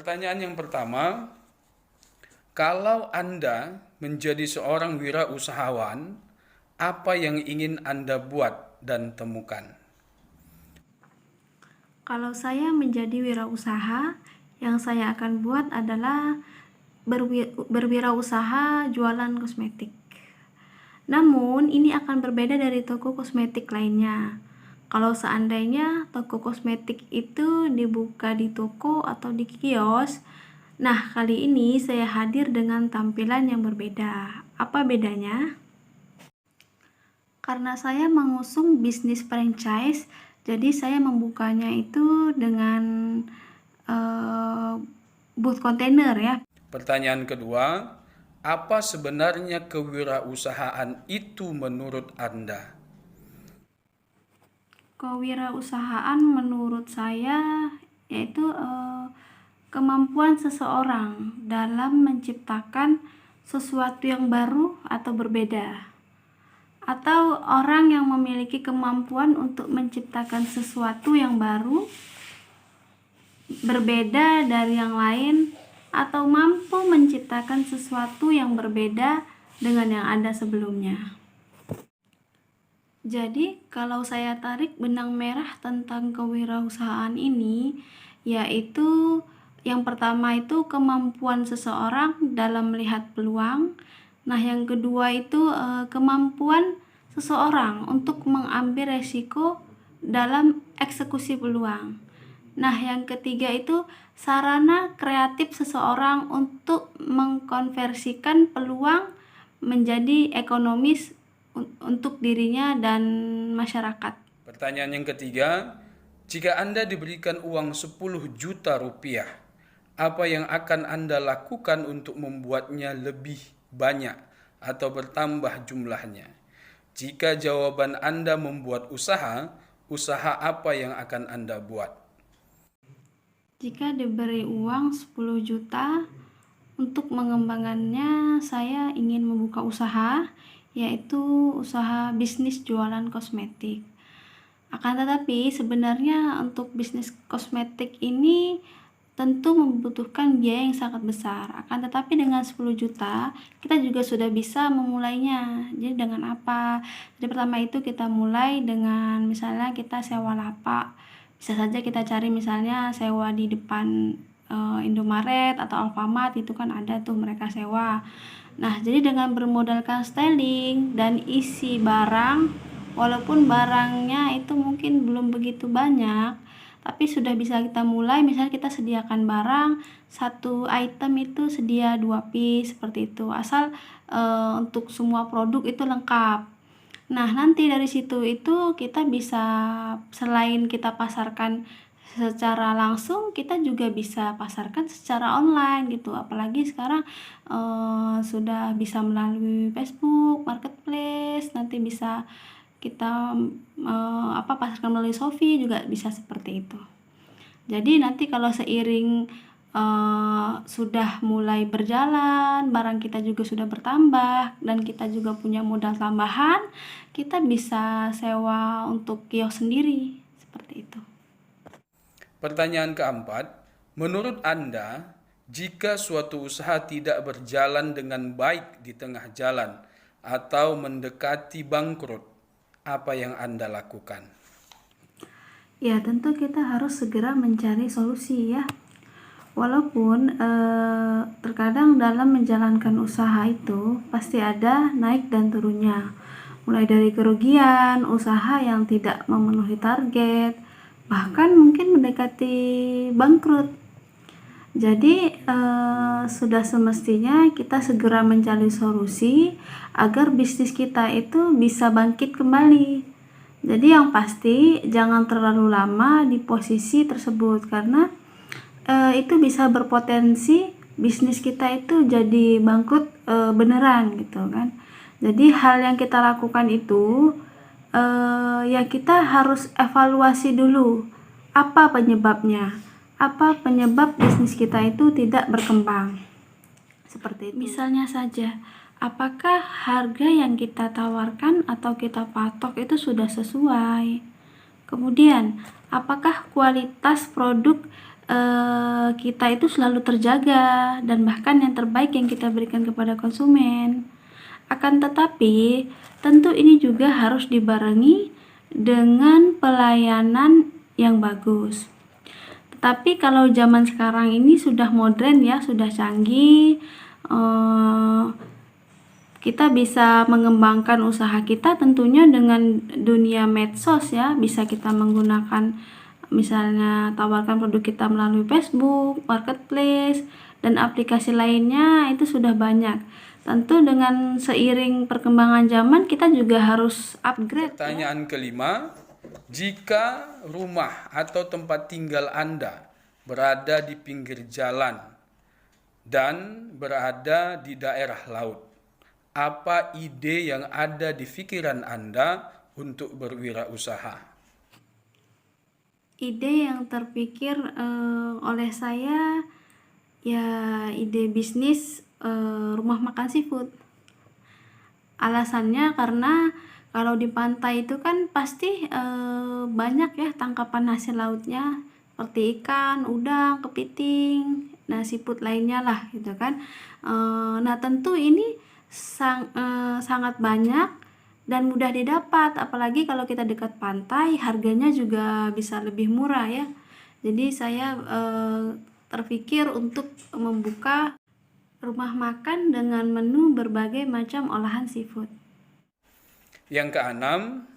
Pertanyaan yang pertama, kalau Anda menjadi seorang wirausahawan, apa yang ingin Anda buat dan temukan? Kalau saya menjadi wirausaha, yang saya akan buat adalah berwirausaha jualan kosmetik. Namun, ini akan berbeda dari toko kosmetik lainnya. Kalau seandainya toko kosmetik itu dibuka di toko atau di kios, nah kali ini saya hadir dengan tampilan yang berbeda. Apa bedanya? Karena saya mengusung bisnis franchise, jadi saya membukanya itu dengan booth kontainer ya. Pertanyaan kedua, apa sebenarnya kewirausahaan itu menurut Anda? Kewirausahaan menurut saya yaitu kemampuan seseorang dalam menciptakan sesuatu yang baru atau berbeda, atau orang yang memiliki kemampuan untuk menciptakan sesuatu yang baru, berbeda dari yang lain, atau mampu menciptakan sesuatu yang berbeda dengan yang ada sebelumnya. Jadi, kalau saya tarik benang merah tentang kewirausahaan ini, yaitu yang pertama itu kemampuan seseorang dalam melihat peluang. Nah, yang kedua itu kemampuan seseorang untuk mengambil resiko dalam eksekusi peluang. Nah, yang ketiga itu sarana kreatif seseorang untuk mengkonversikan peluang menjadi ekonomis untuk dirinya dan masyarakat. Pertanyaan yang ketiga, jika Anda diberikan uang 10 juta rupiah, apa yang akan Anda lakukan untuk membuatnya lebih banyak atau bertambah jumlahnya? Jika jawaban Anda membuat usaha, usaha apa yang akan Anda buat? Jika diberi uang 10 juta untuk mengembangkannya, saya ingin membuka usaha, yaitu usaha bisnis jualan kosmetik. Akan tetapi sebenarnya untuk bisnis kosmetik ini tentu membutuhkan biaya yang sangat besar. Akan tetapi dengan 10 juta kita juga sudah bisa memulainya. Jadi dengan apa? Jadi pertama itu kita mulai dengan misalnya kita sewa lapak. Bisa saja kita cari misalnya sewa di depan Indomaret atau Alfamart, itu kan ada tuh mereka sewa. Nah, jadi dengan bermodalkan styling dan isi barang, walaupun barangnya itu mungkin belum begitu banyak, tapi sudah bisa kita mulai. Misalnya kita sediakan barang, satu item itu sedia 2 piece seperti itu, asal untuk semua produk itu lengkap. Nah, nanti dari situ itu kita bisa, selain kita pasarkan secara langsung, kita juga bisa pasarkan secara online gitu. Apalagi sekarang sudah bisa melalui Facebook Marketplace, nanti bisa kita pasarkan melalui Shopee juga bisa seperti itu. Jadi nanti kalau seiring sudah mulai berjalan, barang kita juga sudah bertambah dan kita juga punya modal tambahan, kita bisa sewa untuk kios sendiri seperti itu. Pertanyaan keempat, menurut Anda, jika suatu usaha tidak berjalan dengan baik di tengah jalan atau mendekati bangkrut, apa yang Anda lakukan? Ya, tentu kita harus segera mencari solusi ya. Walaupun terkadang dalam menjalankan usaha itu pasti ada naik dan turunnya. Mulai dari kerugian, usaha yang tidak memenuhi target, bahkan mungkin mendekati bangkrut. Jadi sudah semestinya kita segera mencari solusi agar bisnis kita itu bisa bangkit kembali. Jadi yang pasti jangan terlalu lama di posisi tersebut, karena itu bisa berpotensi bisnis kita itu jadi bangkrut beneran gitu kan. Jadi hal yang kita lakukan itu ya kita harus evaluasi dulu apa penyebabnya, apa penyebab bisnis kita itu tidak berkembang. Seperti itu. Misalnya saja, apakah harga yang kita tawarkan atau kita patok itu sudah sesuai? Kemudian, apakah kualitas produk kita itu selalu terjaga dan bahkan yang terbaik yang kita berikan kepada konsumen. Akan tetapi, tentu ini juga harus dibarengi dengan pelayanan yang bagus. Tetapi kalau zaman sekarang ini sudah modern ya, sudah canggih, kita bisa mengembangkan usaha kita tentunya dengan dunia medsos ya. Bisa kita menggunakan misalnya tawarkan produk kita melalui Facebook, Marketplace, dan aplikasi lainnya itu sudah banyak. Tentu dengan seiring perkembangan zaman kita juga harus upgrade. Pertanyaan kelima, jika rumah atau tempat tinggal Anda berada di pinggir jalan dan berada di daerah laut, apa ide yang ada di pikiran Anda untuk berwirausaha? Ide yang terpikir oleh saya ya ide bisnis rumah makan seafood. Alasannya karena kalau di pantai itu kan pasti banyak ya tangkapan hasil lautnya seperti ikan, udang, kepiting, nah seafood lainnya lah gitu kan. Nah tentu ini sangat banyak dan mudah didapat, apalagi kalau kita dekat pantai harganya juga bisa lebih murah ya. Jadi saya terpikir untuk membuka rumah makan dengan menu berbagai macam olahan seafood. Yang keenam,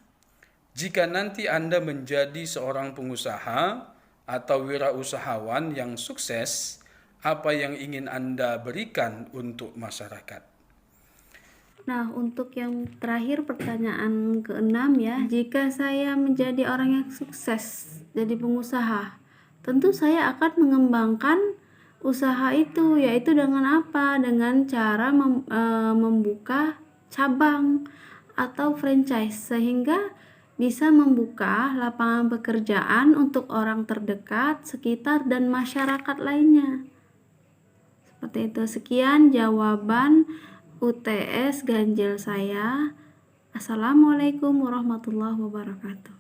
jika nanti Anda menjadi seorang pengusaha atau wirausahawan yang sukses, apa yang ingin Anda berikan untuk masyarakat? Nah, untuk yang terakhir pertanyaan keenam ya, jika saya menjadi orang yang sukses jadi pengusaha, tentu saya akan mengembangkan usaha itu, yaitu dengan apa? Dengan cara membuka cabang atau franchise sehingga bisa membuka lapangan pekerjaan untuk orang terdekat, sekitar, dan masyarakat lainnya. Seperti itu. Sekian jawaban UTS ganjil saya. Assalamualaikum warahmatullahi wabarakatuh.